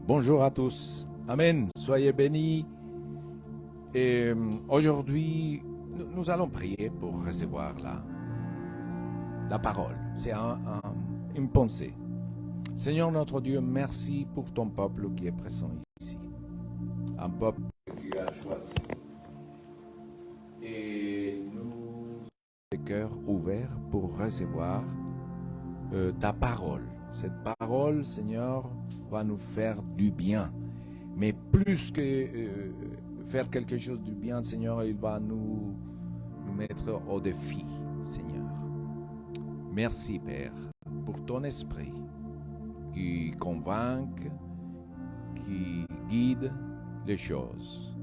Bonjour à tous. Amen. Soyez bénis. Et aujourd'hui, nous allons prier pour recevoir la parole. C'est une pensée. Seigneur notre Dieu, merci pour ton peuple qui est présent ici. Un peuple que tu as choisi. Et nous avons les cœurs ouverts pour recevoir ta parole. Cette parole, Seigneur, va nous faire du bien. Mais plus que faire quelque chose du bien, Seigneur, il va nous mettre au défi, Seigneur. Merci, Père, pour ton esprit qui convainc, qui guide les choses,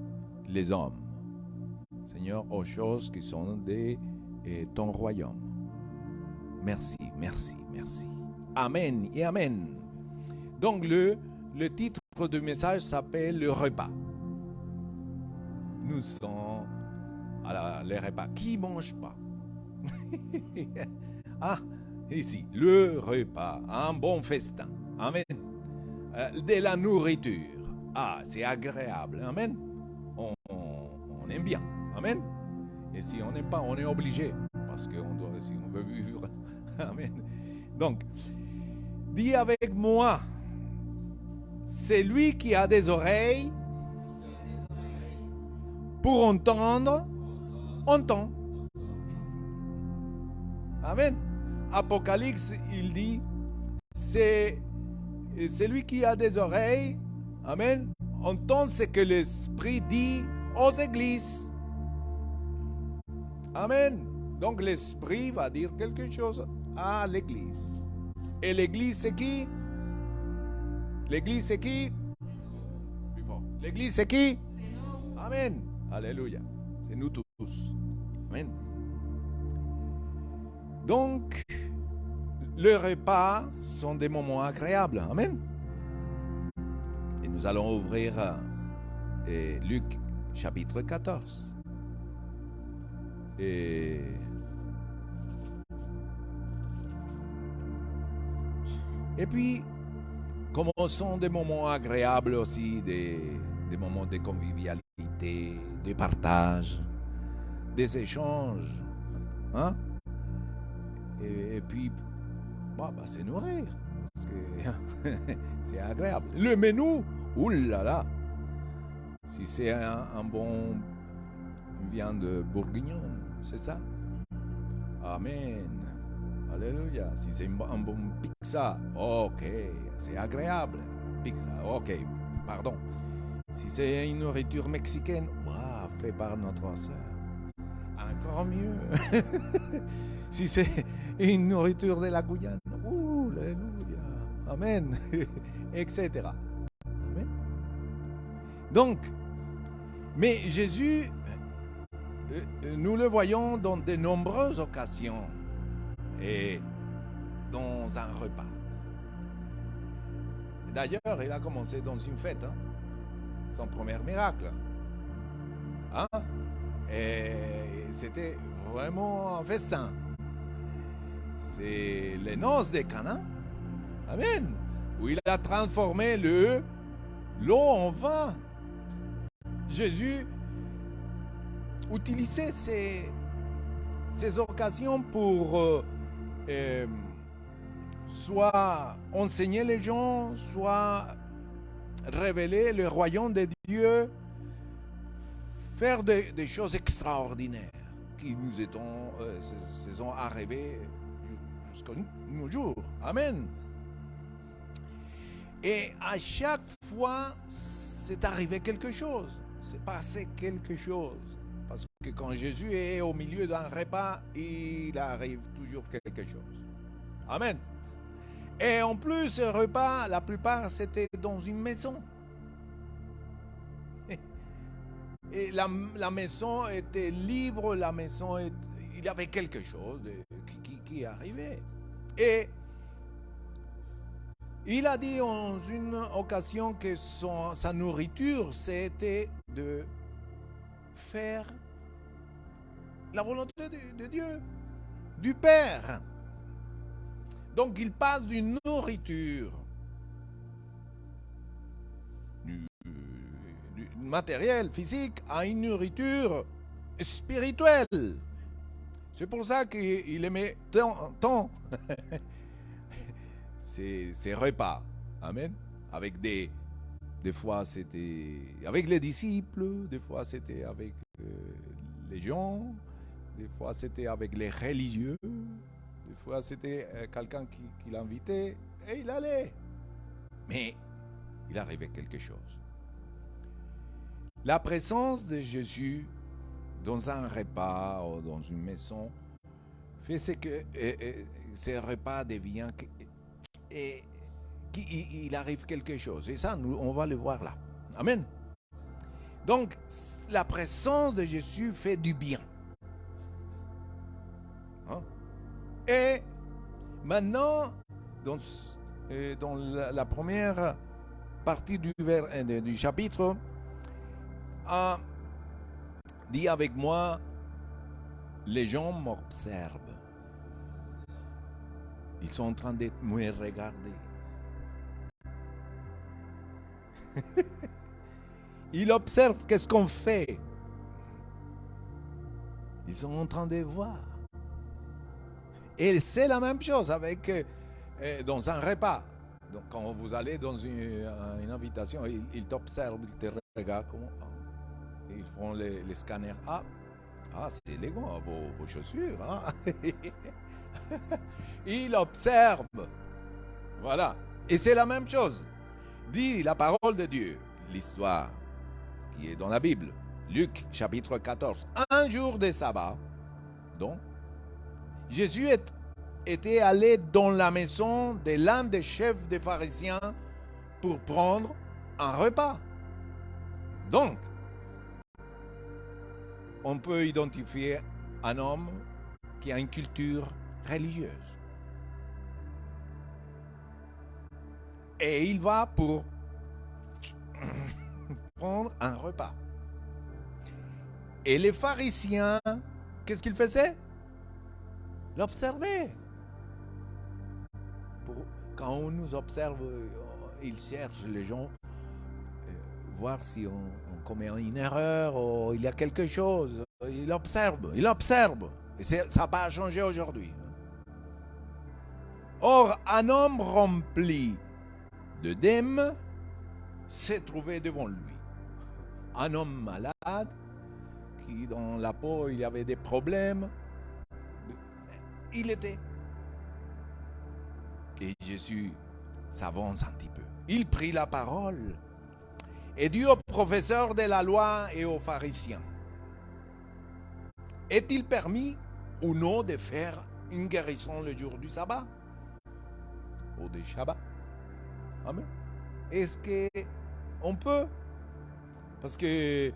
les hommes, Seigneur, aux choses qui sont de ton royaume. Merci, merci, merci. Amen et amen. Donc le titre du message s'appelle le repas. Nous sommes à les repas. Qui ne mange pas? Ah, ici, le repas, un bon festin. Amen. De la nourriture. Ah, c'est agréable. Amen. On aime bien. Amen. Et si on n'aime pas, on est obligé. Parce que si on veut vivre. Amen. Donc, dis avec moi, celui qui a des oreilles pour entendre, entend. Amen. Apocalypse, il dit, c'est celui qui a des oreilles, amen, entend ce que l'Esprit dit aux églises. Amen. Donc l'Esprit va dire quelque chose à l'Église. Et l'Église, c'est qui? L'Église, c'est qui? Plus fort. L'Église, c'est qui? C'est nous. Amen. Alléluia. C'est nous tous. Amen. Donc, le repas sont des moments agréables. Amen. Et nous allons ouvrir Luc chapitre 14. Et puis, commençons des moments agréables aussi, des moments de convivialité, de partage, des échanges. Hein? Et puis, c'est nourrir. Parce que c'est agréable. Le menu, oulala. Si c'est un bon viande bourguignonne, c'est ça? Amen. Alléluia. Si c'est un bon pizza, ok, c'est agréable. Pizza, ok, pardon. Si c'est une nourriture mexicaine, wow, fait par notre soeur, encore mieux. Si c'est une nourriture de la Guyane, alléluia, amen, etc. Amen. Donc, mais Jésus, nous le voyons dans de nombreuses occasions et dans un repas. D'ailleurs, il a commencé dans une fête, hein, son premier miracle. Hein? Et c'était vraiment un festin. C'est les noces de Cana. Amen. Où il a transformé l'eau en vin. Jésus utilisait ces occasions pour soit enseigner les gens, soit révéler le royaume de Dieu, faire des choses extraordinaires qui nous sont arrivées jusqu'à nos jours. Amen. Et à chaque fois, c'est arrivé quelque chose. C'est passé quelque chose. Parce que quand Jésus est au milieu d'un repas, il arrive toujours quelque chose. Amen. Et en plus, ce repas, la plupart, c'était dans une maison. Et la maison était libre, la maison, il y avait quelque chose qui arrivait. Et il a dit en une occasion que sa nourriture, c'était de faire la volonté de Dieu, du Père. Donc il passe d'une nourriture matérielle, physique, à une nourriture spirituelle. C'est pour ça qu'il aimait tant ces repas. Amen. Avec des fois c'était avec les disciples, des fois c'était avec les gens, des fois c'était avec les religieux, des fois c'était quelqu'un qui l'invitait et il allait. Mais il arrivait quelque chose. La présence de Jésus dans un repas ou dans une maison fait ce que ce repas devient il arrive quelque chose. Et ça, on va le voir là. Amen. Donc, la présence de Jésus fait du bien. Hein? Et maintenant, dans la première partie du chapitre, dit avec moi, les gens m'observent. Ils sont en train de me regarder. Ils observent qu'est-ce qu'on fait. Ils sont en train de voir. Et c'est la même chose avec dans un repas. Donc quand vous allez dans une invitation, ils t'observent, ils te regardent. Ils font les scanners. Ah c'est élégant, vos chaussures. Hein? Ils observent. Voilà. Et c'est la même chose. Dit la parole de Dieu, l'histoire qui est dans la Bible. Luc chapitre 14. Un jour de sabbat, donc, Jésus était allé dans la maison de l'un des chefs des pharisiens pour prendre un repas. Donc, on peut identifier un homme qui a une culture religieuse. Et il va pour prendre un repas. Et les pharisiens, qu'est-ce qu'ils faisaient? L'observaient. Quand on nous observe, ils cherchent les gens, voir si on commet une erreur ou il y a quelque chose. Ils observent. Et ça n'a pas changé aujourd'hui. Or, un homme rempli d'œdème s'est trouvé devant lui. Un homme malade, qui dans la peau, il y avait des problèmes. Il était. Et Jésus s'avance un petit peu. Il prit la parole et dit aux professeurs de la loi et aux pharisiens: est-il permis ou non de faire une guérison le jour du sabbat ou du Shabbat? Amen. Est-ce qu'on peut? Parce que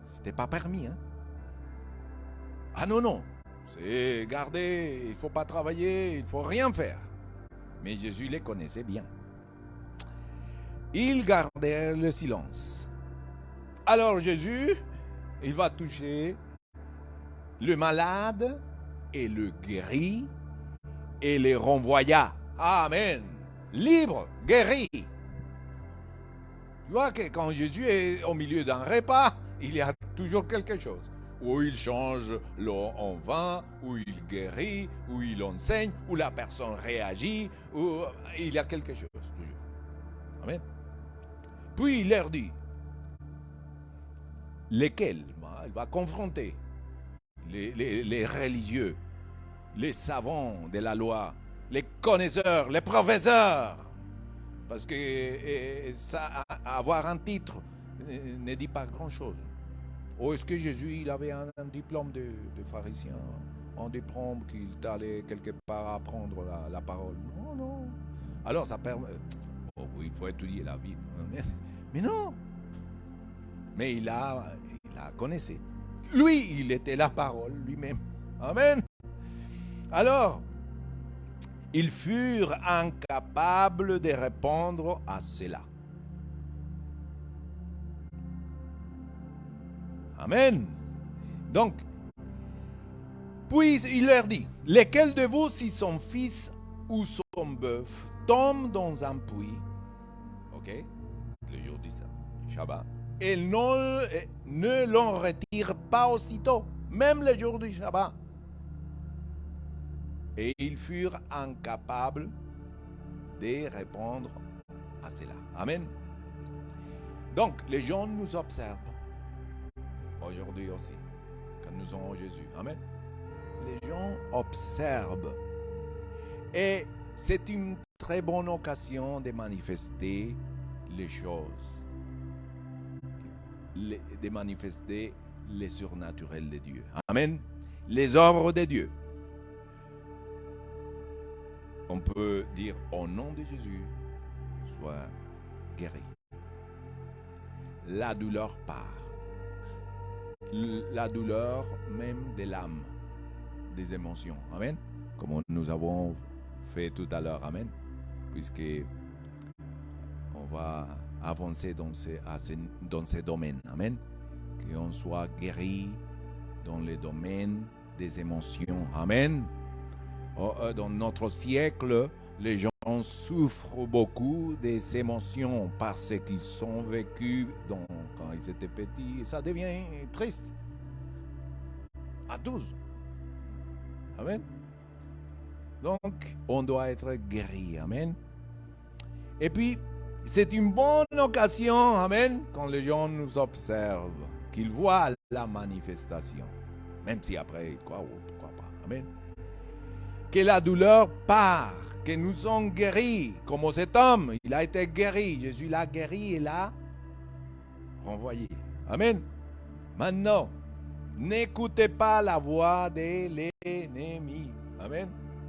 c'était pas permis. Hein? Ah non. C'est garder, il ne faut pas travailler, il ne faut rien faire. Mais Jésus les connaissait bien. Ils gardèrent le silence. Alors Jésus, il va toucher le malade et le guérit et les renvoya. Amen. Libre, guéri. Tu vois que quand Jésus est au milieu d'un repas, il y a toujours quelque chose. Ou il change l'eau en vin, ou il guérit, ou il enseigne, ou la personne réagit, ou il y a quelque chose toujours. Amen. Puis il leur dit, lesquels? Il va confronter les religieux, les savants de la loi, les connaisseurs, les professeurs. Parce que ça, avoir un titre ne dit pas grand-chose. Ou est-ce que Jésus il avait un diplôme de pharisien, un diplôme qu'il allait quelque part apprendre la parole? Non. Alors ça permet... Oh, oui, il faut étudier la Bible. Mais non. Mais il la connaissait. Lui, il était la parole lui-même. Amen. Alors, ils furent incapables de répondre à cela. Amen. Donc, puis il leur dit, lesquels de vous, si son fils ou son bœuf tombe dans un puits, ok, le jour du Shabbat. Et ne l'en retire pas aussitôt, même le jour du Shabbat. Et ils furent incapables de répondre à cela. Amen. Donc, les gens nous observent aujourd'hui aussi, quand nous sommes Jésus. Amen. Les gens observent. Et c'est une très bonne occasion de manifester les choses, de manifester les surnaturels de Dieu. Amen. Les œuvres de Dieu. On peut dire au nom de Jésus, sois guéri. La douleur part. La douleur même de l'âme, des émotions. Amen. Comme nous avons fait tout à l'heure. Amen. Puisque on va avancer dans ces domaines. Amen. Qu'on soit guéri dans les domaines des émotions. Amen. Dans notre siècle, les gens souffrent beaucoup des émotions parce qu'ils sont vécus quand ils étaient petits. Ça devient triste. À tous. Amen. Donc, on doit être guéri. Amen. Et puis, c'est une bonne occasion, amen, quand les gens nous observent, qu'ils voient la manifestation. Même si après, ils croient ou pourquoi pas. Amen. Que la douleur part, que nous sommes guéris, comme cet homme, il a été guéri. Jésus l'a guéri et l'a renvoyé. Amen. Maintenant, n'écoutez pas la voix de l'ennemi. Amen.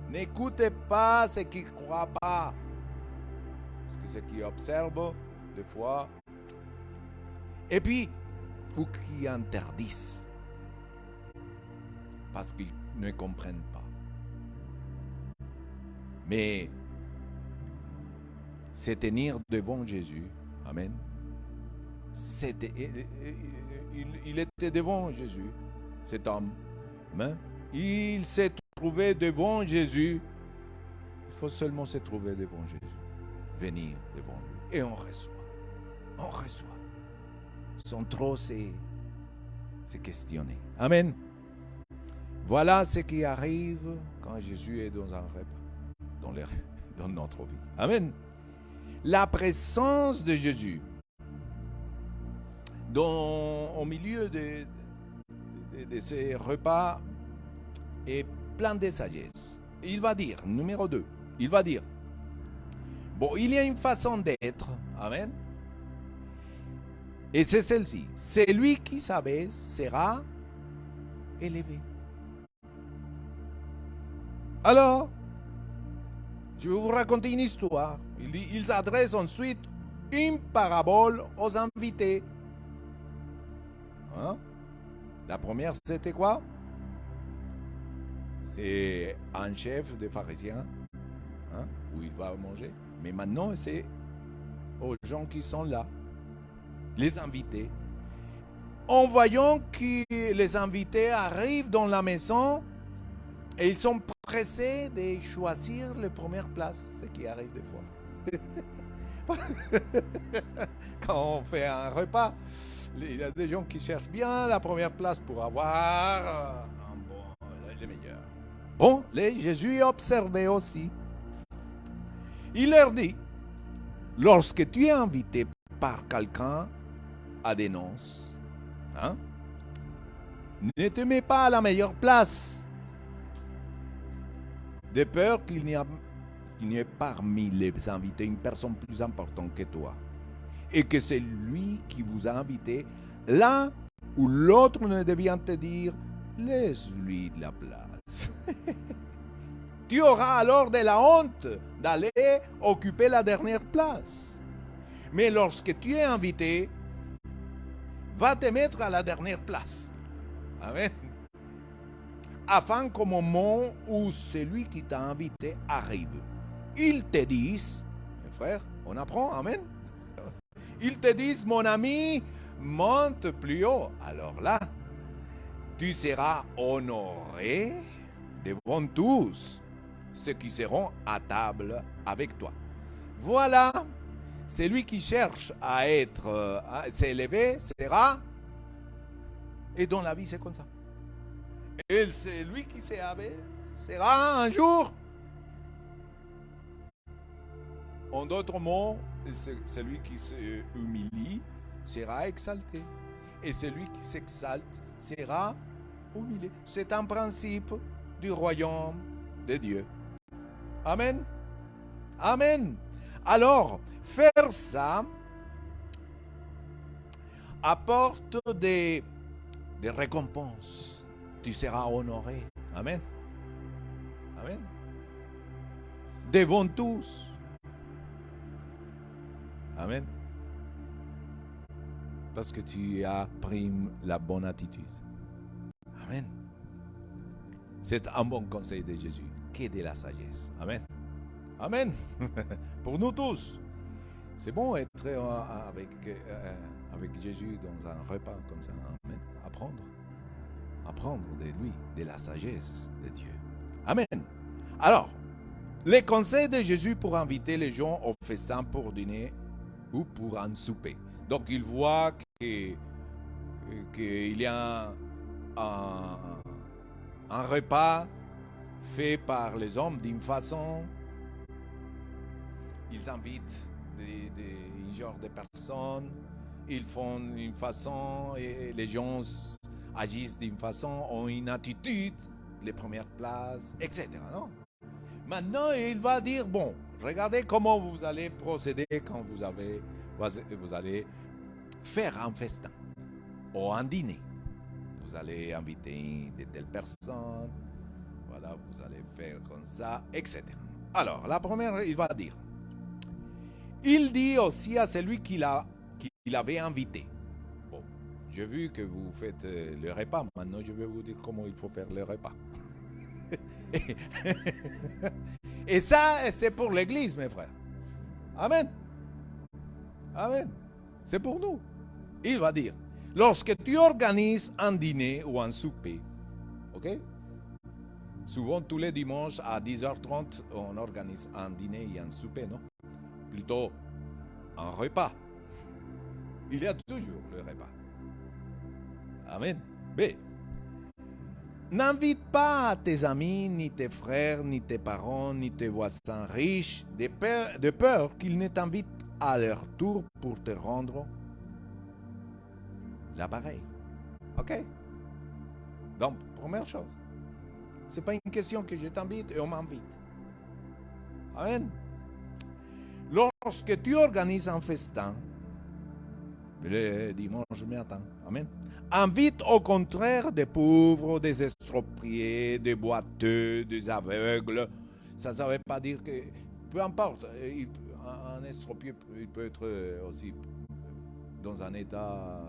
N'écoutez pas ceux qui ne croient pas. Parce que ceux qui observent, des fois. Et puis, ou qui interdisent. Parce qu'ils ne comprennent pas. Mais c'est tenir devant Jésus. Amen. Il était devant Jésus, cet homme. Amen. Il s'est trouvé devant Jésus. Il faut seulement se trouver devant Jésus. Venir devant lui. Et on reçoit. On reçoit. Sans trop se questionner. Amen. Voilà ce qui arrive quand Jésus est dans un repas. Dans notre vie. Amen. La présence de Jésus au milieu de ces repas est plein de sagesse. Il va dire, numéro 2, il va dire, bon, il y a une façon d'être, amen, et c'est celle-ci. Celui qui s'abaisse sera élevé. Alors, je vais vous raconter une histoire. Il s'adresse ensuite une parabole aux invités. Hein? La première, c'était quoi? C'est un chef de pharisiens, hein, où il va manger. Mais maintenant, c'est aux gens qui sont là, les invités. En voyant que les invités arrivent dans la maison, et ils sont pressés de choisir les premières places, ce qui arrive des fois. Quand on fait un repas, il y a des gens qui cherchent bien la première place pour avoir les meilleurs. Bon, Jésus observait aussi. Il leur dit, lorsque tu es invité par quelqu'un à des noces, hein, ne te mets pas à la meilleure place, de peur qu'il n'y ait parmi les invités une personne plus importante que toi. Et que c'est lui qui vous a invité, l'un ou l'autre ne devient te dire, laisse-lui de la place. Tu auras alors de la honte d'aller occuper la dernière place. Mais lorsque tu es invité, va te mettre à la dernière place. Amen. Afin qu'au moment où celui qui t'a invité arrive, ils te disent, mes frères, on apprend, amen. Ils te disent, mon ami, monte plus haut. Alors là, tu seras honoré devant tous ceux qui seront à table avec toi. Voilà celui qui cherche à s'élever sera, et dans la vie c'est comme ça. Et celui qui s'est abaissé sera un jour, en d'autres mots, celui qui s'humilie sera exalté. Et celui qui s'exalte sera humilié. C'est un principe du royaume de Dieu. Amen. Amen. Alors, faire ça apporte des récompenses. Tu seras honoré. Amen. Amen. Devant tous. Amen. Parce que tu as pris la bonne attitude. Amen. C'est un bon conseil de Jésus, qui est de la sagesse. Amen. Amen. Pour nous tous. C'est bon être avec Jésus dans un repas comme ça. Amen. Apprendre de lui, de la sagesse de Dieu. Amen. Alors, les conseils de Jésus pour inviter les gens au festin pour dîner ou pour un souper. Donc, il voit qu'il y a un repas fait par les hommes d'une façon. Ils invitent un genre de personnes, ils font une façon et les gens agissent d'une façon, ont une attitude, les premières places, etc. Non? Maintenant, il va dire, bon, regardez comment vous allez procéder quand vous allez faire un festin ou un dîner. Vous allez inviter de telles personnes, voilà, vous allez faire comme ça, etc. Alors, la première, il va dire, il dit aussi à celui qu'il avait invité. Bon, j'ai vu que vous faites le repas, maintenant je vais vous dire comment il faut faire le repas. Et ça, c'est pour l'église, mes frères. Amen. Amen. C'est pour nous. Il va dire, lorsque tu organises un dîner ou un souper, ok? Souvent, tous les dimanches à 10h30, on organise un dîner et un souper, non? Plutôt un repas. Il y a toujours le repas. Amen. Mais n'invite pas tes amis, ni tes frères, ni tes parents, ni tes voisins riches, de peur qu'ils ne t'invitent à leur tour pour te rendre l'appareil. Ok? Donc, première chose, c'est pas une question que je t'invite et on m'invite. Amen. Lorsque tu organises un festin, le dimanche matin, amen, invite au contraire des pauvres, des expropriés, des boiteux, des aveugles. Ça ne veut pas dire que, peu importe, un exproprié il peut être aussi dans un état,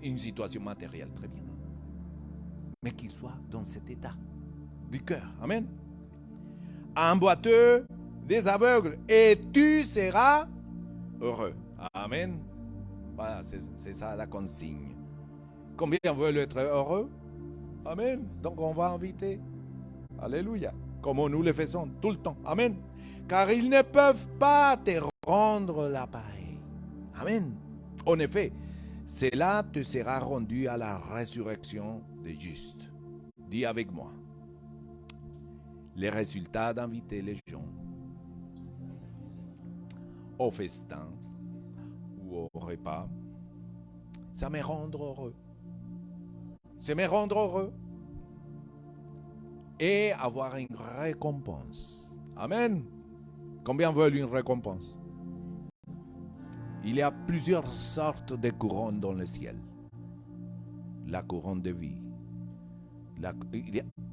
une situation matérielle, très bien. Mais qu'il soit dans cet état du cœur. Amen. Un boiteux, des aveugles, et tu seras heureux. Amen. Voilà, c'est ça la consigne. Combien veulent être heureux? Amen. Donc on va inviter. Alléluia. Comme nous le faisons tout le temps. Amen. Car ils ne peuvent pas te rendre l'appareil. Amen. En effet, cela te sera rendu à la résurrection des justes. Dis avec moi. Les résultats d'inviter les gens au festin ou au repas, ça me rend heureux. C'est me rendre heureux et avoir une récompense. Amen. Combien veulent une récompense? Il y a plusieurs sortes de couronnes dans le ciel. La couronne de vie.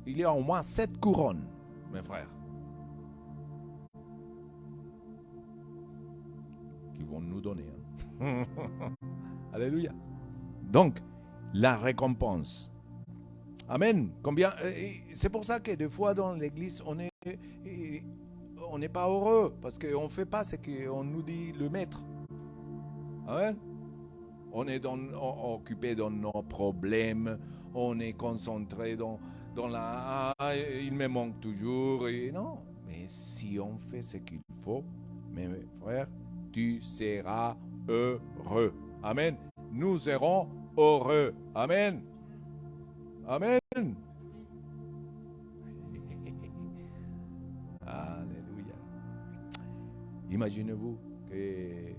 Il y a au moins 7 couronnes, mes frères, qui vont nous donner. Hein? Alléluia. Donc, la récompense. Amen. Combien? C'est pour ça que des fois dans l'église, on n'est pas heureux parce qu'on ne fait pas ce qu'on nous dit le maître. Amen. On est occupé dans nos problèmes, on est concentré dans la il me manque toujours. Et non, mais Mais si on fait ce qu'il faut, mes frères, tu seras heureux. Amen. Nous serons heureux. Amen. Amen. Alléluia. Imaginez-vous que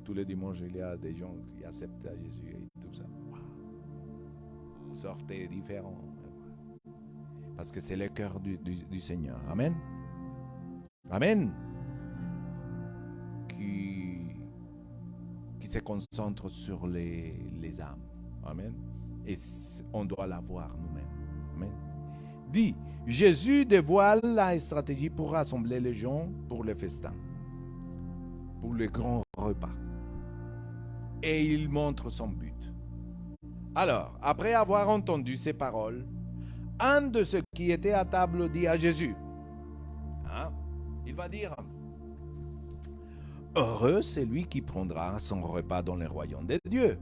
tous les dimanches, il y a des gens qui acceptent Jésus et tout ça. Wow. Vous sortez différents. Parce que c'est le cœur du Seigneur. Amen. Amen. Qui se concentre sur les âmes. Amen. Et on doit l'avoir nous-mêmes. Amen. Dit, Jésus dévoile la stratégie pour rassembler les gens pour le festin, pour le grand repas. Et il montre son but. Alors, après avoir entendu ces paroles, un de ceux qui étaient à table dit à Jésus, il va dire, heureux c'est lui qui prendra son repas dans le royaume de Dieu.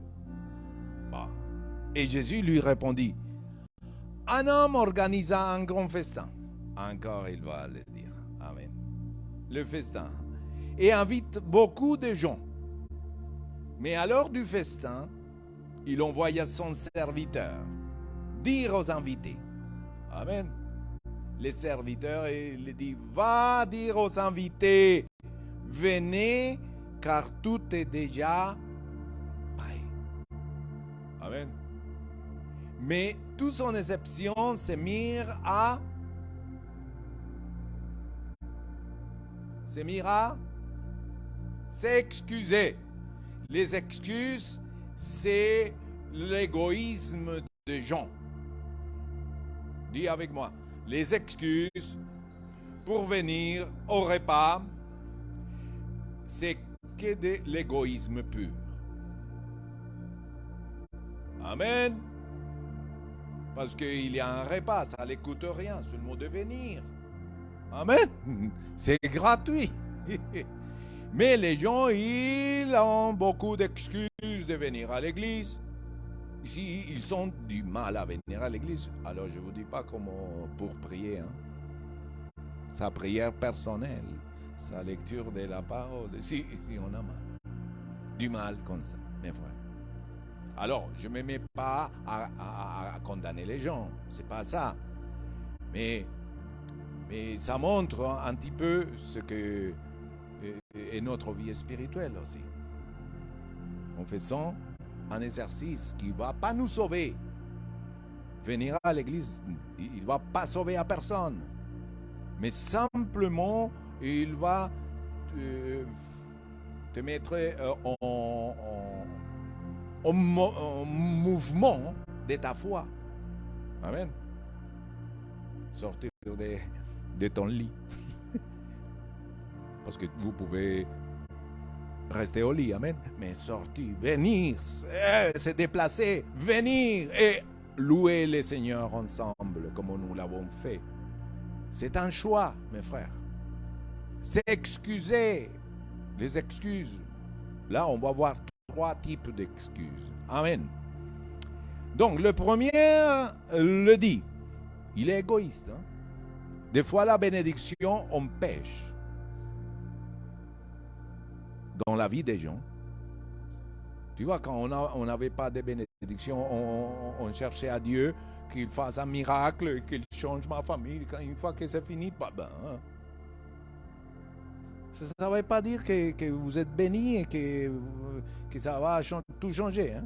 Bon. Et Jésus lui répondit, un homme organisa un grand festin. Encore il va le dire. Amen. Le festin. Et invite beaucoup de gens. Mais à l'heure du festin, il envoya son serviteur dire aux invités. Amen. Les serviteurs, il dit, va dire aux invités, venez, car tout est déjà prêt. Amen. Mais tous sans exception se mirent à s'excuser. Les excuses, c'est l'égoïsme des gens. Dis avec moi, les excuses pour venir au repas, c'est que de l'égoïsme pur. Amen. Parce qu'il y a un repas, ça ne coûte rien, seulement de venir. Amen. C'est gratuit. Mais les gens, ils ont beaucoup d'excuses de venir à l'église. Ici, ils ont du mal à venir à l'église. Alors, je ne vous dis pas comment pour prier. Sa prière personnelle, sa lecture de la parole. Si on a du mal comme ça, mes frères. Alors, je ne me mets pas à condamner les gens. Ce n'est pas ça. Mais ça montre un petit peu ce que est notre vie spirituelle aussi. En faisant un exercice qui ne va pas nous sauver. Venir à l'église, il ne va pas sauver à personne. Mais simplement, il va te mettre en mouvement de ta foi. Amen. Sortir de ton lit. Parce que vous pouvez rester au lit, amen. Mais sortir, venir, se déplacer, venir et louer le Seigneur ensemble comme nous l'avons fait. C'est un choix, mes frères. S'excuser. Les excuses. Là, on va voir 3 types d'excuses. Amen. Donc, le premier le dit. Il est égoïste. Des fois, la bénédiction empêche. Dans la vie des gens. Tu vois, quand on n'avait pas de bénédiction, on cherchait à Dieu qu'il fasse un miracle, qu'il change ma famille. Une fois que c'est fini, ça ne veut pas dire que vous êtes béni et que ça va tout changer.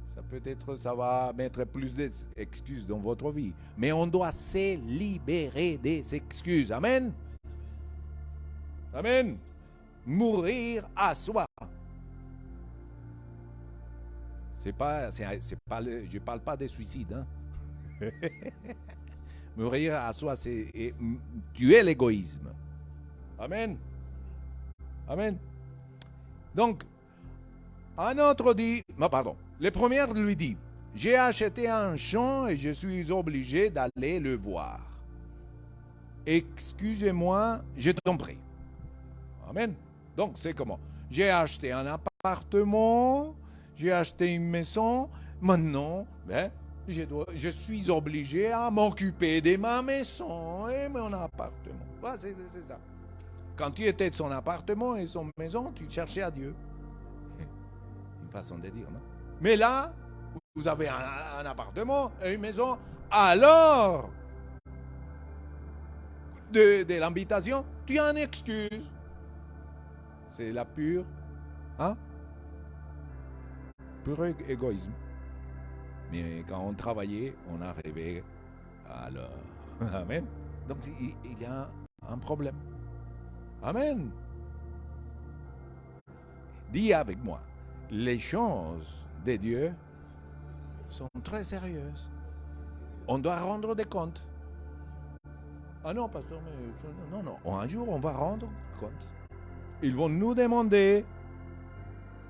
Ça peut-être, ça va mettre plus d'excuses dans votre vie. Mais on doit se libérer des excuses. Amen. Amen. Mourir à soi. Je ne parle pas de suicide. Mourir à soi, c'est tuer l'égoïsme. Amen. Amen. Donc, un autre dit, le premier lui dit, j'ai acheté un champ et je suis obligé d'aller le voir. Excusez-moi, je t'en prie. Amen. Donc, c'est comment? J'ai acheté un appartement, j'ai acheté une maison, maintenant, je suis obligé à m'occuper de ma maison et mon appartement. Voilà, c'est ça. Quand tu étais de son appartement et son maison, tu cherchais à Dieu. Une façon de dire, non? Mais là, vous avez un appartement et une maison, alors, de l'invitation, tu as une excuse. C'est la pure, pur égoïsme. Mais quand on travaillait, on arrivait à leur... Amen. Donc il y a un problème. Amen. Dis avec moi, les choses de Dieu sont très sérieuses. On doit rendre des comptes. Ah non, pasteur, mais non. Un jour, on va rendre compte. Ils vont nous demander.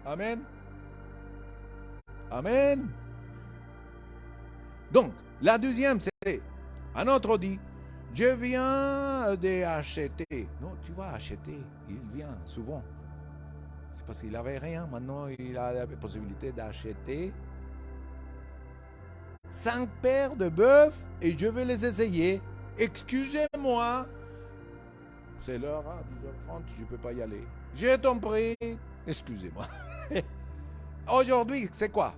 Amen. Amen. Donc, la deuxième, c'est un autre dit, je viens d'acheter. Non, tu vas acheter. Il vient souvent. C'est parce qu'il n'avait rien. Maintenant, il a la possibilité d'acheter 5 paires de bœufs et je vais les essayer. Excusez-moi. C'est l'heure à 10h30, je ne peux pas y aller. J'ai ton prix. Excusez-moi. Aujourd'hui, c'est quoi?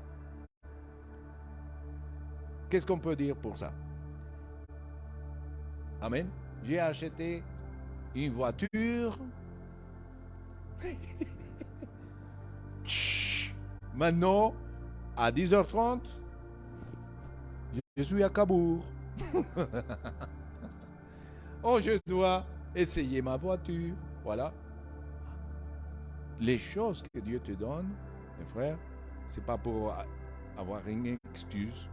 Qu'est-ce qu'on peut dire pour ça? Amen. J'ai acheté une voiture. Maintenant, à 10h30, je suis à Cabourg. Oh, je dois essayer ma voiture. Voilà. Les choses que Dieu te donne, mes frères, c'est pas pour avoir une excuse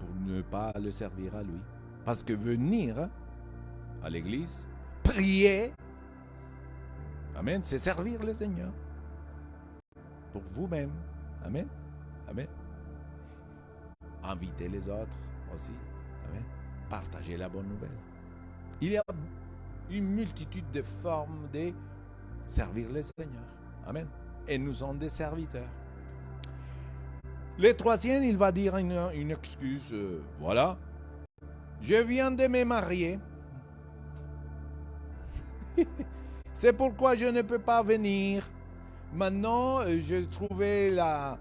pour ne pas le servir à lui. Parce que venir à l'église, prier, amen, c'est servir le Seigneur. Pour vous-même. Amen. Amen. Inviter les autres aussi. Amen. Partager la bonne nouvelle. Il y a une multitude de formes de servir le Seigneur. Amen. Et nous sommes des serviteurs. Le troisième, il va dire une excuse. Voilà. Je viens de me marier. C'est pourquoi je ne peux pas venir. Maintenant, j'ai trouvé la...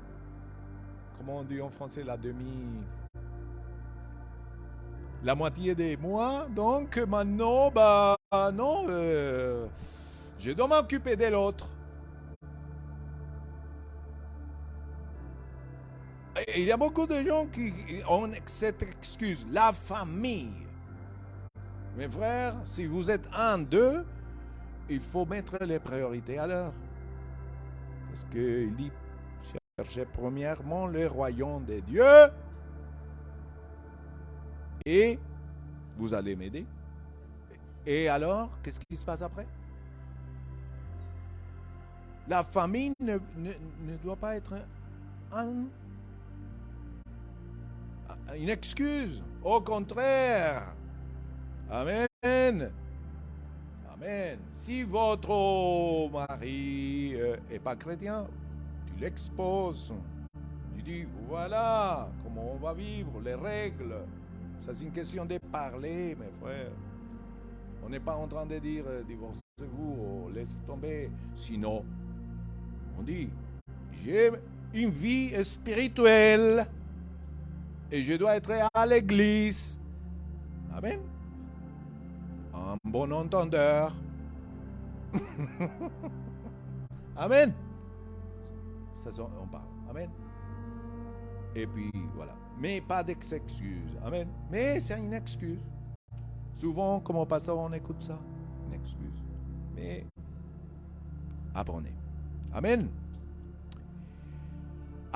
Comment on dit en français? La moitié des mois. Donc maintenant, non, je dois m'occuper de l'autre. Et il y a beaucoup de gens qui ont cette excuse. La famille. Mes frères, si vous êtes un d'eux, il faut mettre les priorités à l'heure. Parce qu'il dit, cherchez premièrement le royaume de Dieu. Et vous allez m'aider. Et alors, qu'est-ce qui se passe après? La famille ne doit pas être une excuse. Au contraire. Amen. Amen. Si votre mari n'est pas chrétien, tu l'exposes. Tu dis, voilà comment on va vivre, les règles. Ça, c'est une question de parler, mes frères. On n'est pas en train de dire divorcez-vous ou laissez tomber. Sinon, on dit j'ai une vie spirituelle et je dois être à l'église. Amen. Un bon entendeur. Amen. Ça, on parle. Amen. Et puis, voilà. Mais pas d'excuse. Amen. Mais c'est une excuse. Souvent, comme pasteur, on écoute ça. Une excuse. Mais apprenez. Amen.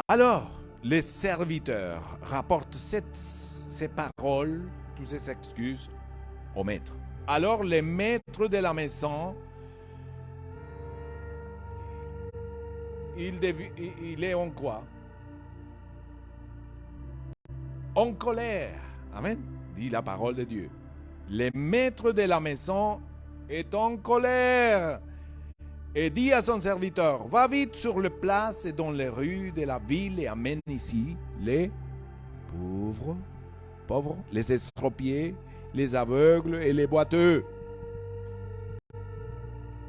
Alors, les serviteurs rapportent ces paroles, toutes ces excuses au maître. Alors, les maîtres de la maison, il est en quoi? En colère. Amen. Dit la parole de Dieu. Le maître de la maison est en colère et dit à son serviteur, va vite sur les places et dans les rues de la ville et amène ici les pauvres, les estropiés, les aveugles et les boiteux.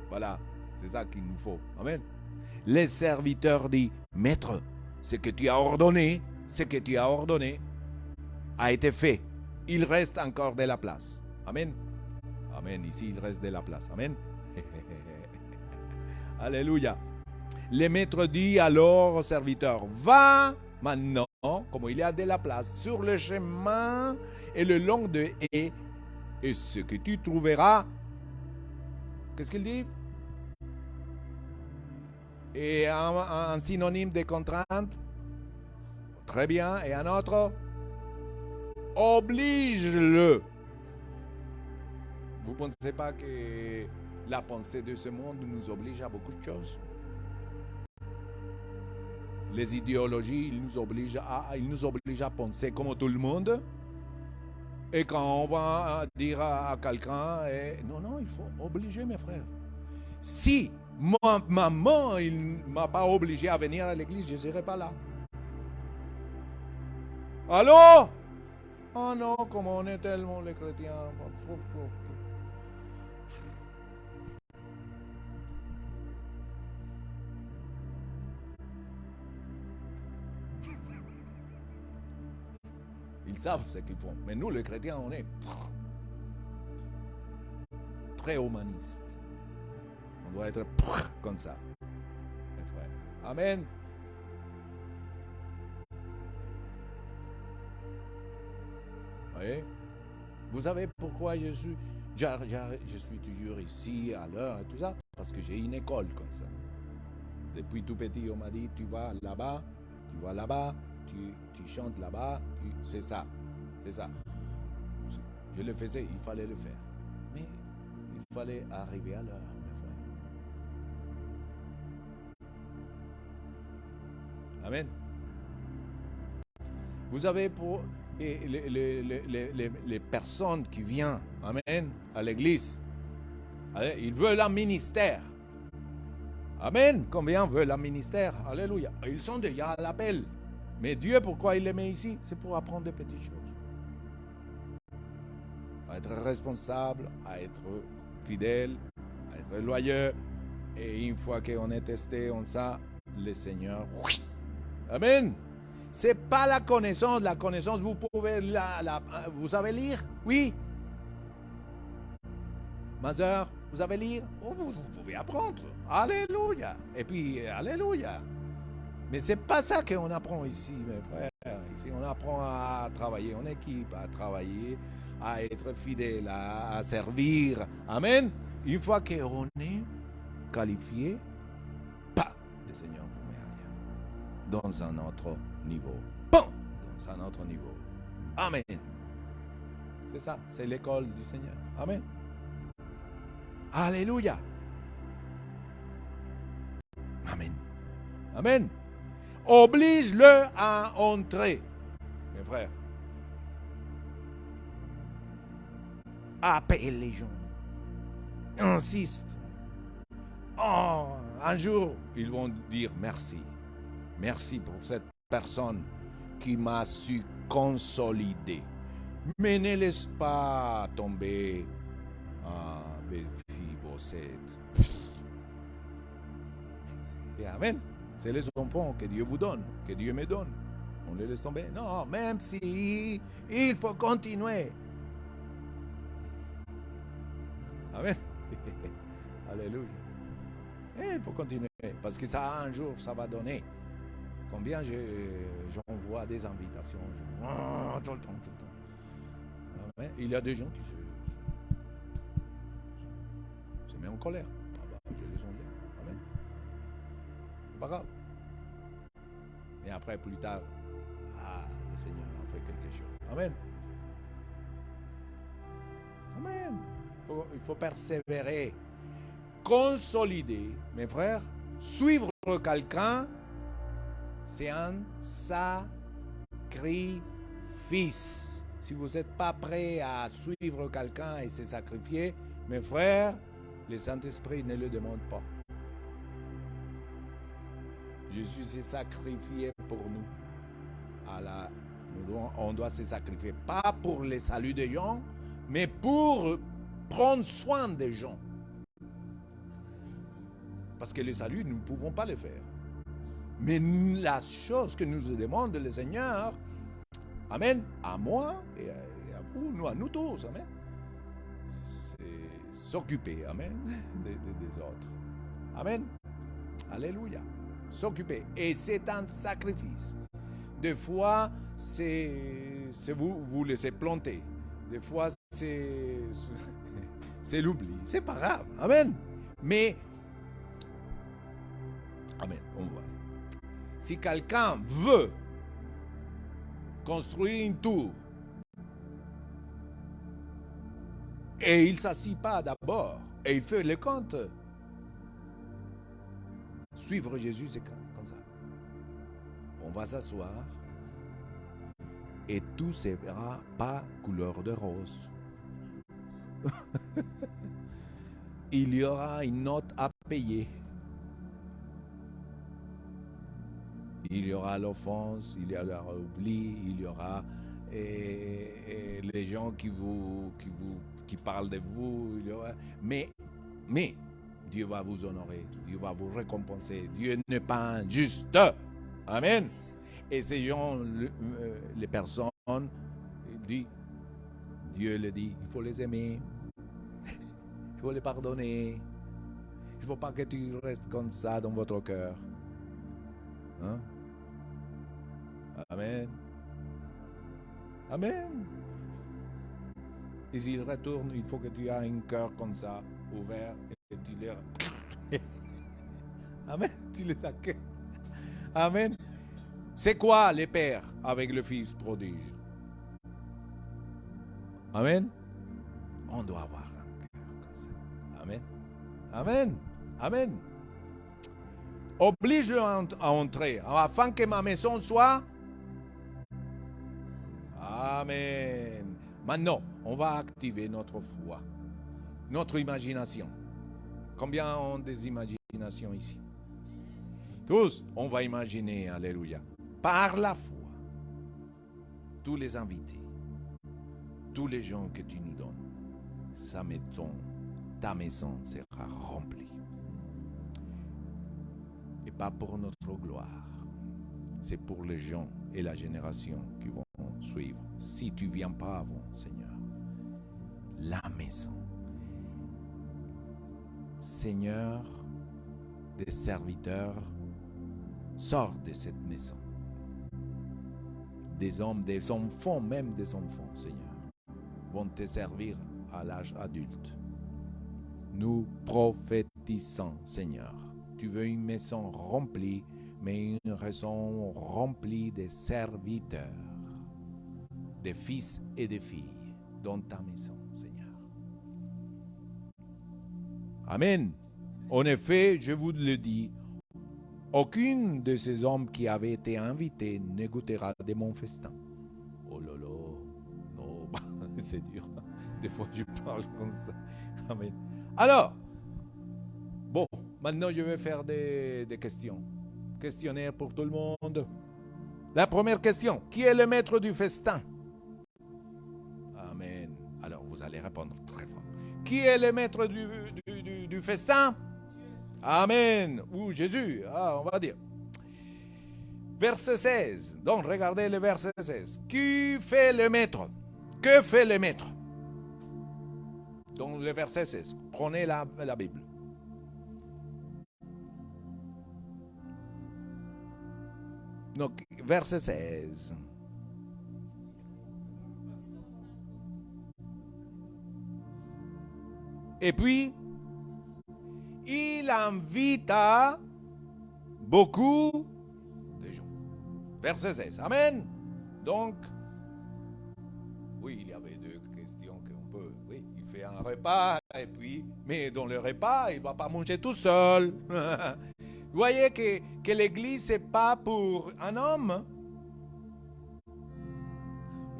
Voilà, c'est ça qu'il nous faut. Amen. Les serviteurs disent, maître, ce que tu as ordonné a été fait. Il reste encore de la place. Amen. Amen. Ici, il reste de la place. Amen. Alléluia. Le maître dit alors au serviteur, va maintenant, comme il y a de la place, sur le chemin et le long de haies, et ce que tu trouveras, qu'est-ce qu'il dit? Et un synonyme de contrainte. Très bien. Et un autre? Oblige-le. Vous ne pensez pas que la pensée de ce monde nous oblige à beaucoup de choses? Les idéologies, ils nous obligent à penser comme tout le monde. Et quand on va dire à quelqu'un, non, il faut obliger mes frères. Si ma maman ne m'a pas obligé à venir à l'église, je ne serai pas là. Allô? Oh non, comme on est tellement les chrétiens. Ils savent ce qu'ils font. Mais nous, les chrétiens, on est très humanistes. On doit être comme ça, mes frères. Amen. Oui. Vous savez pourquoi je suis toujours ici à l'heure et tout ça? Parce que j'ai une école comme ça. Depuis tout petit, on m'a dit, tu vas là-bas, tu chantes là-bas, c'est ça. Je le faisais, il fallait le faire. Mais il fallait arriver à l'heure, mes frères. Amen. Vous avez pour les personnes qui viennent, amen, à l'église, ils veulent un ministère. Amen. Combien veulent un ministère? Alléluia. Ils sont déjà à l'appel. Mais Dieu, pourquoi il les met ici? C'est pour apprendre des petites choses. À être responsable, à être fidèle, à être loyaux. Et une fois qu'on est testé, on sait, le Seigneur. Amen. C'est pas la connaissance. La connaissance, vous pouvez vous savez lire? Oui. Ma soeur, vous savez lire? Oh, vous pouvez apprendre. Alléluia. Et puis, alléluia. Mais c'est pas ça qu'on apprend ici, mes frères. Ici, on apprend à travailler en équipe, à travailler, à être fidèle, à servir. Amen. Une fois qu'on est qualifié, le Seigneur vous met ailleurs. Dans un autre niveau. Dans un autre niveau. Amen. C'est ça, c'est l'école du Seigneur. Amen. Alléluia. Amen. Amen. Oblige-le à entrer, mes frères. Appelle les gens. Insiste. Oh, un jour, ils vont dire merci. Merci pour cette personne qui m'a su consolider. Mais ne laisse pas tomber Méphibosheth. Et amen. C'est les enfants que Dieu vous donne, que Dieu me donne. On les laisse tomber. Non, même si il faut continuer. Amen. Alléluia. Et il faut continuer. Parce que ça, un jour, ça va donner. Combien j'envoie des invitations. Tout le temps. Amen. Il y a des gens qui se mettent en colère. Je les enlève. Amen. Pas grave. Mais après, plus tard, le Seigneur a fait quelque chose. Amen. Amen. Il faut persévérer. Consolider, mes frères. Suivre quelqu'un, c'est un sacrifice. Si vous n'êtes pas prêt à suivre quelqu'un et se sacrifier, mes frères, le Saint-Esprit ne le demande pas. Jésus s'est sacrifié pour nous. On doit se sacrifier, pas pour le salut des gens, mais pour prendre soin des gens. Parce que le salut, nous ne pouvons pas le faire. Mais la chose que nous demande le Seigneur, amen, à moi et à vous, à nous tous, amen, c'est s'occuper, amen, des autres. Amen. Alléluia. S'occuper. Et c'est un sacrifice. Des fois, c'est vous laissez planter. Des fois, c'est l'oubli. C'est pas grave. Amen. Mais, amen, on va. Si quelqu'un veut construire une tour et il ne s'assit pas d'abord et il fait le compte, suivre Jésus, c'est comme ça. On va s'asseoir et tout ne sera pas couleur de rose. Il y aura une note à payer. Il y aura l'offense, il y aura l'oubli, il y aura les gens qui parlent de vous. Il y aura, mais Dieu va vous honorer, Dieu va vous récompenser. Dieu n'est pas injuste. Amen. Et ces gens, les personnes, Dieu le dit, il faut les aimer, il faut les pardonner. Il ne faut pas que tu restes comme ça dans votre cœur. Hein? Amen. Amen. Et s'il retourne, il faut que tu aies un cœur comme ça, ouvert, et tu les... Amen. Tu les accueilles. Amen. C'est quoi les pères avec le fils prodige? Amen. On doit avoir un cœur comme ça. Amen. Amen. Amen. Oblige-le à entrer, afin que ma maison soit... Amen. Maintenant, on va activer notre foi, notre imagination. Combien ont des imaginations ici? Tous, on va imaginer, alléluia, par la foi, tous les invités, tous les gens que tu nous donnes, ta maison sera remplie. Et pas pour notre gloire, c'est pour les gens et la génération qui vont suivre. Si tu ne viens pas avant, Seigneur, la maison, Seigneur, des serviteurs, sors de cette maison. Des hommes, des enfants, même des enfants, Seigneur, vont te servir à l'âge adulte. Nous prophétisons, Seigneur. Tu veux une maison remplie, mais une maison remplie de serviteurs, de fils et de filles, dans ta maison, Seigneur. Amen. En effet, je vous le dis, aucun de ces hommes qui avaient été invités ne goûtera de mon festin. Oh là là, non, c'est dur. Des fois, je parle comme ça. Amen. Alors, bon, maintenant, je vais faire des questions. Questionnaire pour tout le monde. La première question, qui est le maître du festin? Amen. Alors, vous allez répondre très fort. Qui est le maître du festin? Amen. Ou Jésus, on va dire. Verset 16. Donc, regardez le verset 16. Qui fait le maître? Que fait le maître? Donc, le verset 16. Prenez la Bible. Donc, verset 16. Et puis, il invita beaucoup de gens. Verset 16. Amen. Donc, oui, il y avait deux questions qu'on peut... Oui, il fait un repas, et puis... Mais dans le repas, il ne va pas manger tout seul. Vous voyez que l'église, ce n'est pas pour un homme.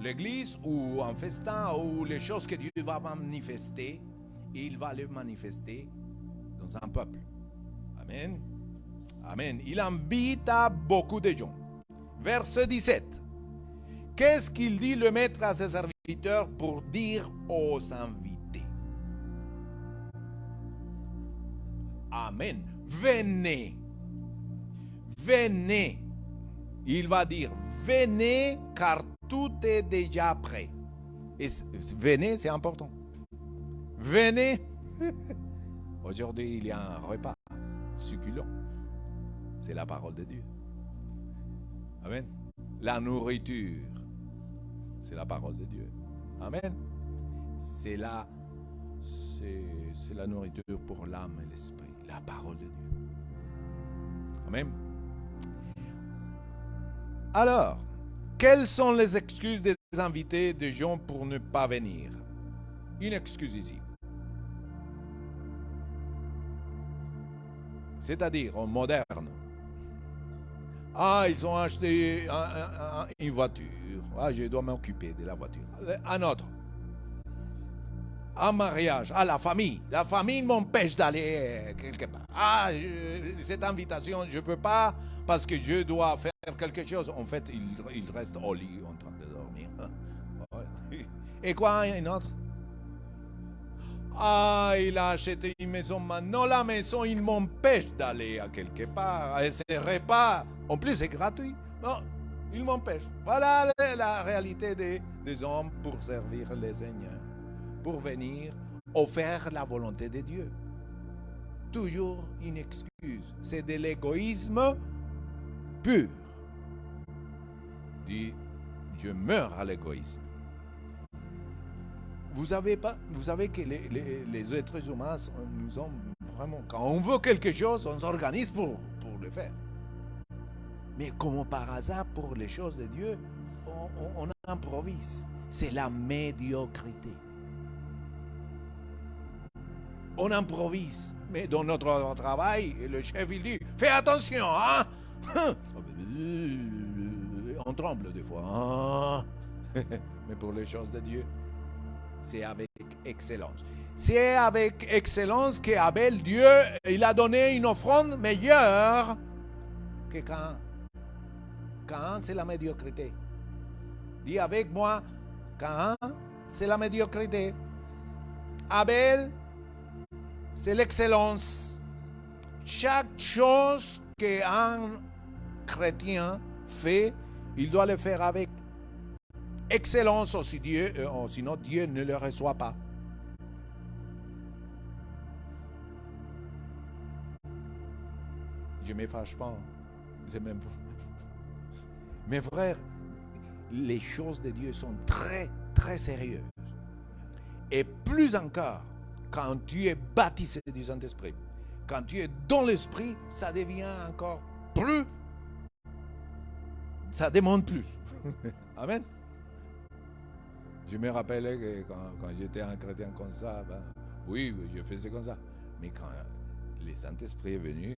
L'église ou un festin ou les choses que Dieu va manifester, il va les manifester dans un peuple. Amen. Amen. Il invite à beaucoup de gens. Verset 17. Qu'est-ce qu'il dit le maître à ses serviteurs pour dire aux invités? Amen. Venez. Venez. Il va dire, venez car tout est déjà prêt. Et venez, c'est important. Venez. Aujourd'hui, il y a un repas succulent. C'est la parole de Dieu. Amen. La nourriture, c'est la parole de Dieu. Amen. C'est la nourriture pour l'âme et l'esprit. La parole de Dieu. Amen. Alors, quelles sont les excuses des invités de gens pour ne pas venir? Une excuse ici. C'est-à-dire en moderne. Ah, ils ont acheté une voiture. Ah, je dois m'occuper de la voiture. Un autre. Un mariage. Ah, la famille. La famille m'empêche d'aller quelque part. Ah, cette invitation, je ne peux pas parce que je dois faire quelque chose. En fait, il reste au lit en train de dormir. Et quoi, un autre? Ah, il a acheté une maison maintenant. La maison, il m'empêche d'aller à quelque part. Et ces repas, en plus, c'est gratuit. Non, il m'empêche. Voilà la réalité des hommes pour servir les Seigneurs. Pour venir faire la volonté de Dieu. Toujours une excuse. C'est de l'égoïsme pur. Dit, je meurs à l'égoïsme. Vous savez que les êtres humains, nous sommes vraiment, quand on veut quelque chose, on s'organise pour le faire. Mais comme par hasard, pour les choses de Dieu, on improvise. C'est la médiocrité. On improvise. Mais dans notre travail, le chef, il dit, fais attention, hein? On tremble des fois. Mais pour les choses de Dieu, c'est avec excellence. C'est avec excellence qu'Abel, Dieu, il a donné une offrande meilleure que Caïn. Caïn, c'est la médiocrité. Dis avec moi, Caïn, c'est la médiocrité. Abel, c'est l'excellence. Chaque chose qu'un chrétien fait, il doit le faire avec excellence, sinon Dieu ne le reçoit pas. Je ne me fâche pas. C'est même... Mes frères, les choses de Dieu sont très, très sérieuses. Et plus encore, quand tu es baptisé du Saint-Esprit, quand tu es dans l'Esprit, ça devient encore plus... Ça demande plus. Amen. Je me rappelais que quand j'étais un chrétien comme ça, oui, je faisais comme ça. Mais quand le Saint-Esprit est venu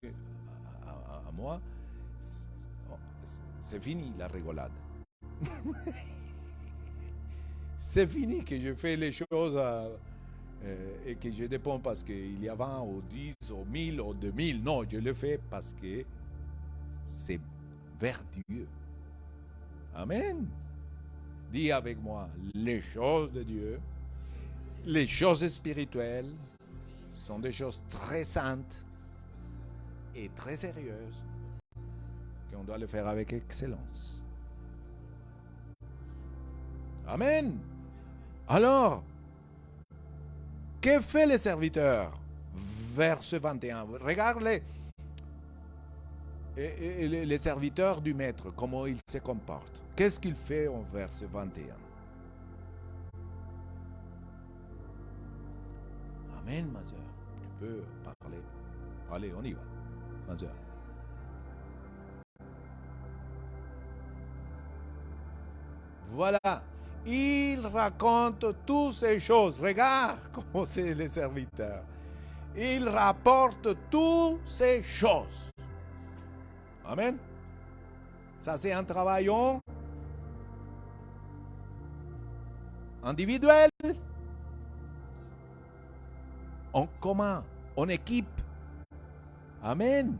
à moi, c'est fini la rigolade. C'est fini que je fais les choses et que je dépends parce qu'il y a 20 ou 10 ou 1000 ou 2000. Non, je le fais parce que c'est vers Dieu. Amen. Dis avec moi, les choses de Dieu, les choses spirituelles sont des choses très saintes et très sérieuses qu'on doit le faire avec excellence. Amen. Alors, que fait le serviteur? Verset 21. Regarde les serviteurs du maître, comment ils se comportent. Qu'est-ce qu'il fait en verset 21? Amen, ma soeur. Tu peux parler. Allez, on y va, ma soeur. Voilà. Il raconte toutes ces choses. Regarde comment c'est les serviteurs. Il rapporte toutes ces choses. Amen. Ça, c'est un travail individuel, en commun, en équipe. Amen.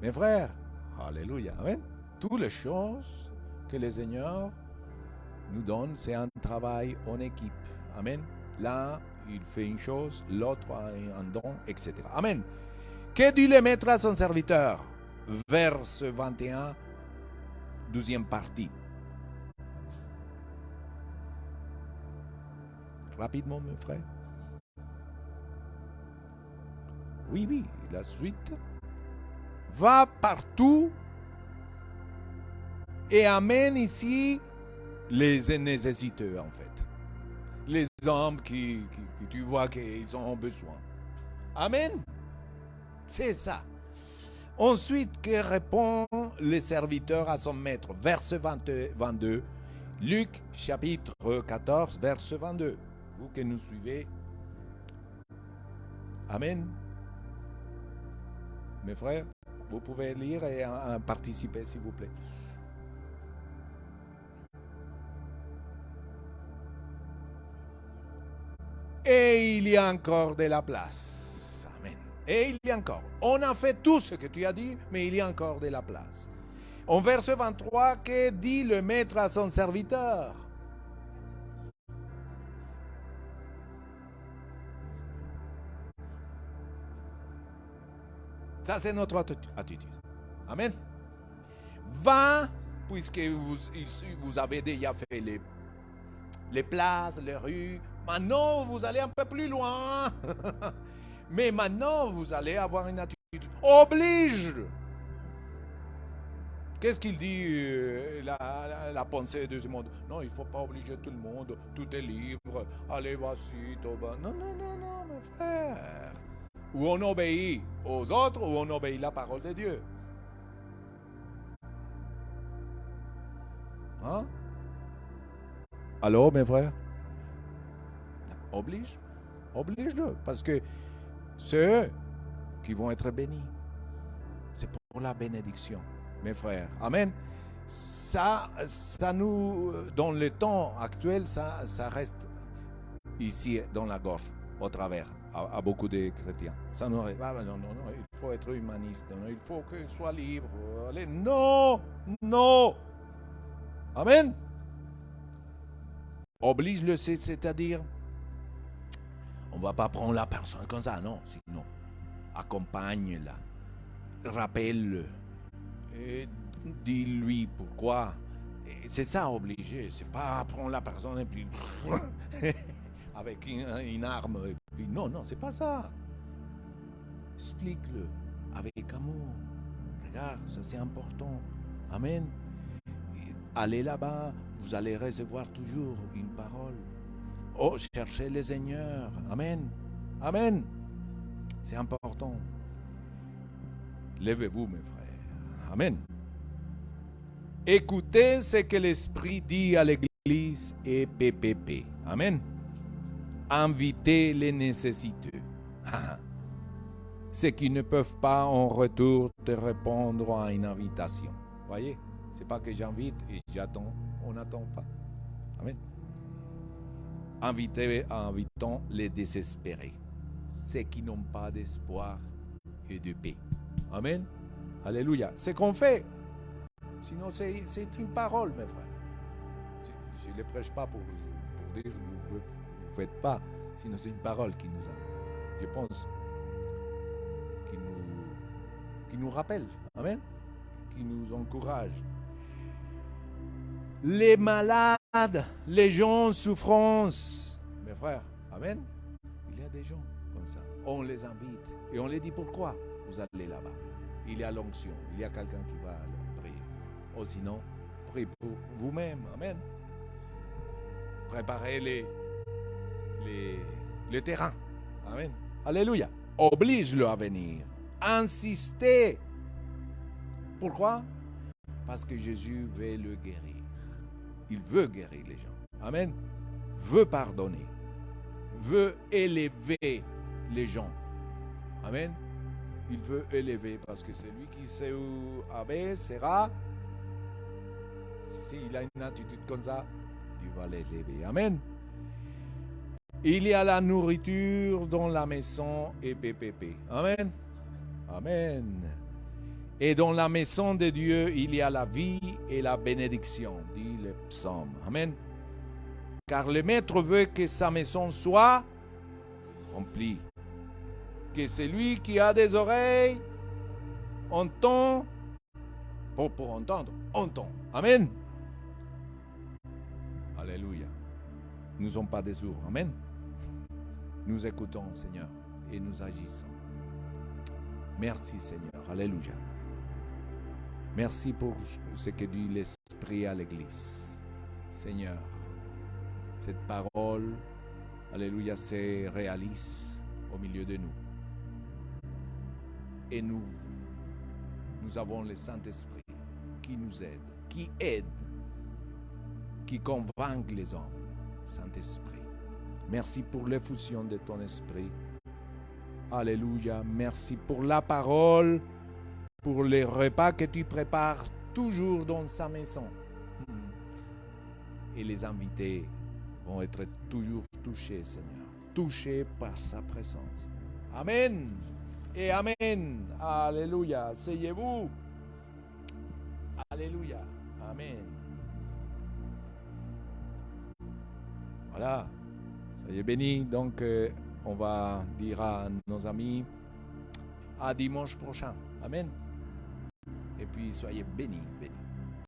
Mes frères, alléluia, amen. Toutes les choses que le Seigneur nous donne, c'est un travail en équipe. Amen. L'un, il fait une chose, l'autre a un don, etc. Amen. Que dit le maître à son serviteur? Verset 21, 12e partie. Rapidement, mes frères. Oui, la suite. Va partout et amène ici les nécessiteux, en fait. Les hommes qui tu vois qu'ils ont besoin. Amen. C'est ça. Ensuite, que répond le serviteur à son maître? Verset 22. Luc, chapitre 14, verset 22. Vous que nous suivez. Amen. Mes frères, vous pouvez lire et participer, s'il vous plaît. Et il y a encore de la place. Amen. Et il y a encore. On a fait tout ce que tu as dit, mais il y a encore de la place. En verset 23, que dit le maître à son serviteur? Ça, c'est notre attitude. Amen. Va, puisque vous avez déjà fait les places, les rues. Maintenant, vous allez un peu plus loin. Mais maintenant, vous allez avoir une attitude oblige. Qu'est-ce qu'il dit, la pensée de ce monde? Non, il ne faut pas obliger tout le monde. Tout est libre. Allez, voici. Non, mon frère. Ou on obéit aux autres, ou on obéit la parole de Dieu. Hein? Alors, mes frères? Oblige-le, parce que c'est eux qui vont être bénis. C'est pour la bénédiction, mes frères. Amen. Ça nous, dans le temps actuel, ça reste ici dans la gorge, au travers, à beaucoup de chrétiens. Ça nous arrive. Non, il faut être humaniste. Non, il faut qu'il soit libre. Allez, non. Amen. Oblige-le, c'est-à-dire, on ne va pas prendre la personne comme ça, non. Sinon, accompagne-la, rappelle-le, dis-lui pourquoi. Et c'est ça, obligé. C'est pas prendre la personne et puis avec une arme. Et puis, non, c'est pas ça. Explique-le avec amour. Regarde, ça c'est important. Amen. Allez là-bas, vous allez recevoir toujours une parole. Oh, cherchez le Seigneur. Amen. C'est important. Levez-vous, mes frères. Amen. Écoutez ce que l'Esprit dit à l'Église et PPP. Amen. Invitez les nécessiteux. Ceux qui ne peuvent pas en retour te répondre à une invitation. Voyez, c'est pas que j'invite et j'attends. On n'attend pas. Amen. Invitons les désespérés, ceux qui n'ont pas d'espoir et de paix. Amen. Alléluia. C'est qu'on fait. Sinon, c'est une parole, mes frères. Je ne les prêche pas pour dire que vous ne faites pas. Sinon, c'est une parole qui nous a, je pense, qui nous rappelle. Amen. Qui nous encourage. Les malades, les gens en souffrance. Mes frères, amen. Il y a des gens comme ça. On les invite et on les dit pourquoi vous allez là-bas. Il y a l'onction, il y a quelqu'un qui va prier. Ou sinon, priez pour vous-même. Amen. Préparez le terrain. Amen. Alléluia. Oblige-le à venir. Insistez. Pourquoi? Parce que Jésus veut le guérir. Il veut guérir les gens. Amen. Veut pardonner. Veut élever les gens. Amen. Il veut élever parce que celui qui sait où abaissera, s'il a une attitude comme ça, Dieu va l'élever. Amen. Il y a la nourriture dans la maison et PPP. Amen. Amen. Et dans la maison de Dieu, il y a la vie et la bénédiction, dit le psaume. Amen. Car le Maître veut que sa maison soit remplie. Que celui qui a des oreilles entend, pour entendre, entend. Amen. Alléluia. Nous ne sommes pas des sourds. Amen. Nous écoutons, Seigneur, et nous agissons. Merci, Seigneur. Alléluia. Merci pour ce que dit l'Esprit à l'Église. Seigneur, cette parole, alléluia, se réalise au milieu de nous. Et nous avons le Saint-Esprit qui nous aide, qui convainc les hommes. Saint-Esprit, merci pour l'effusion de ton Esprit. Alléluia, merci pour la parole, pour les repas que tu prépares toujours dans sa maison. Et les invités vont être toujours touchés, Seigneur, touchés par sa présence. Amen et Amen. Alléluia, asseyez-vous. Alléluia, Amen. Voilà, soyez bénis. Donc, on va dire à nos amis à dimanche prochain. Amen. Et puis, soyez bénis, bénis.